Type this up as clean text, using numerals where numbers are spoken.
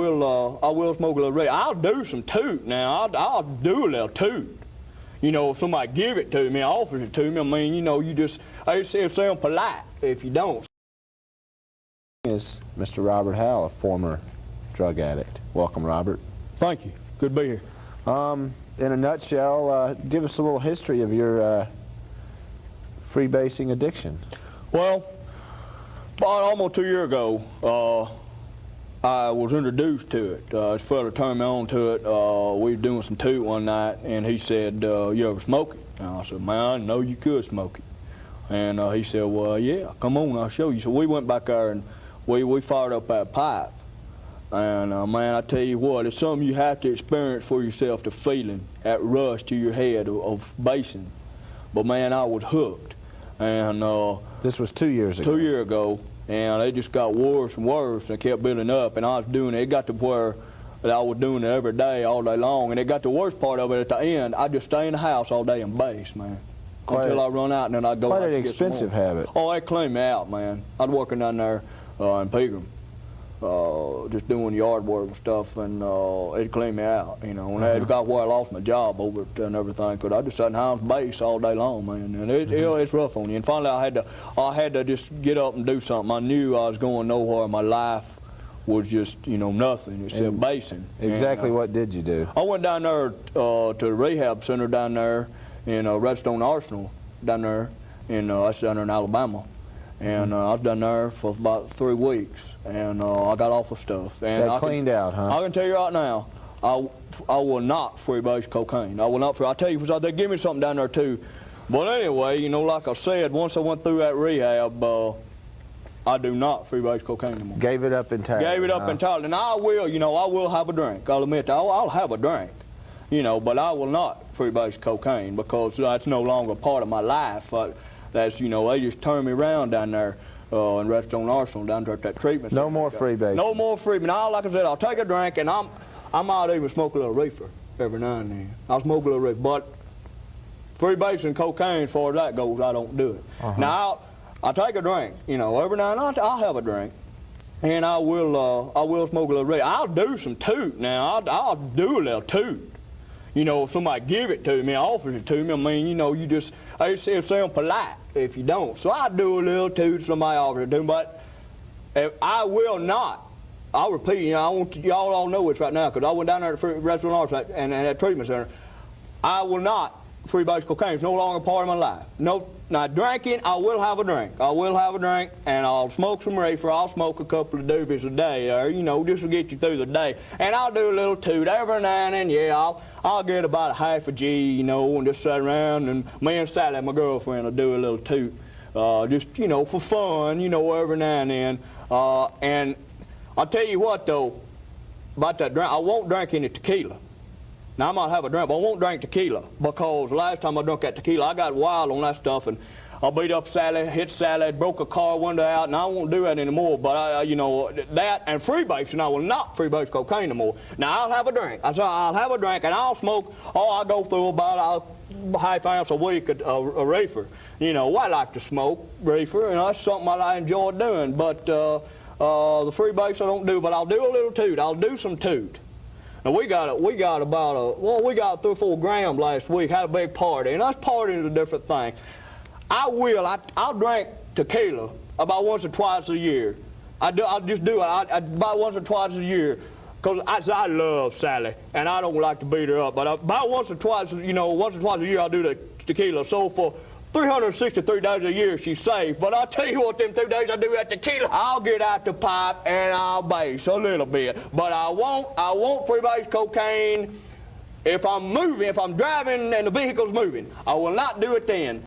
I will smoke a little red. I'll do some toot now. I'll do a little toot. You know, if somebody give it to me, offers it to me, I mean, you know, it sounds polite if you don't. Is Mr. Robert Howell, a former drug addict. Welcome, Robert. Thank you. Good to be here. In a nutshell, give us a little history of your freebasing addiction. Well, about almost 2 years ago, I was introduced to it. This fella turned me on to it. We were doing some toot one night, and he said, you ever smoke it? And I said, man, I didn't know you could smoke it. And he said, well, yeah, come on, I'll show you. So we went back there, and we fired up that pipe. And man, I tell you what, it's something you have to experience for yourself, the feeling, that rush to your head of basing. But man, I was hooked. And this was 2 years ago. 2 years ago, and it just got worse and worse, and it kept building up, and I was doing it. It got to where I was doing it every day, all day long, and it got the worst part of it at the end. I'd just stay in the house all day and base, man, until I run out, and then I'd go. Quite an expensive habit. Oh, it cleaned me out, man. I was working down there in Pegram, just doing yard work and stuff, and it cleaned me out, you know. And it got where I lost my job over it and everything, because I just sat in the house base all day long, man. And it's rough on you. And finally, I had to just get up and do something. I knew I was going nowhere. My life was just, you know, nothing except basing. Exactly. What did you do? I went down there to the rehab center down there in Redstone Arsenal, down there that's down there in Alabama. And I was down there for about 3 weeks, and I got off of stuff. And that cleaned out, huh? I can tell you right now, I will not freebase cocaine. I will not. I'll tell you, because they give me something down there too. But anyway, you know, like I said, once I went through that rehab, I do not freebase cocaine anymore. Gave it up entirely. Gave it up entirely. And I will, you know, I will have a drink. I'll admit that. I'll have a drink, you know, but I will not freebase cocaine, because that's no longer part of my life. That's, you know, they just turned me around down there in Redstone Arsenal, down there at that treatment center. No more freebase. No more freebase. Now, like I said, I'll take a drink, and I might even smoke a little reefer every now and then. I'll smoke a little reefer, but freebasing cocaine, as far as that goes, I don't do it. Now, I'll take a drink, you know, every now and then I'll have a drink, and I will smoke a little reefer. I'll do some toot now. I'll do a little toot. You know, if somebody give it to me, offers it to me, I mean, you know, it sounds polite if you don't. So I do a little toot, somebody offers it to me, but if I will not. I'll repeat, you know, I want y'all all know this right now, because I went down there to the restaurant and that treatment center. I will not freebase cocaine. It's no longer part of my life. No, now drinking, I will have a drink. I will have a drink, and I'll smoke some reefer. I'll smoke a couple of doobies a day, or, you know, just to get you through the day. And I'll do a little toot every now and then. Yeah, I'll get about a half a G, you know, and just sit around, and me and Sally, my girlfriend, will do a little toot, just, you know, for fun, you know, every now and then. And I'll tell you what, though, about that drink, I won't drink any tequila. Now, I might have a drink, but I won't drink tequila, because last time I drank that tequila, I got wild on that stuff, and I beat up Sally, hit Sally, broke a car window out, and I won't do that anymore. But, you know, that and freebasing, I will not freebase cocaine anymore. Now, I'll have a drink. I'll have a drink, and I'll smoke, I'll go through about a half ounce a week of reefer. You know, I like to smoke reefer, and that's something I enjoy doing. But the freebase I don't do, but I'll do a little toot. I'll do some toot. Now, we got about 3 or 4 grams last week, had a big party, and us partying is a different thing. I'll drink tequila about once or twice a year. I'll just do it about once or twice a year, because I love Sally, and I don't like to beat her up. But about once or twice, you know, once or twice a year I'll do the tequila. So for 363 days a year she's safe. But I'll tell you what, them 2 days I do that tequila, I'll get out the pipe and I'll base a little bit. But I won't freebase cocaine if I'm moving, if I'm driving and the vehicle's moving. I will not do it then.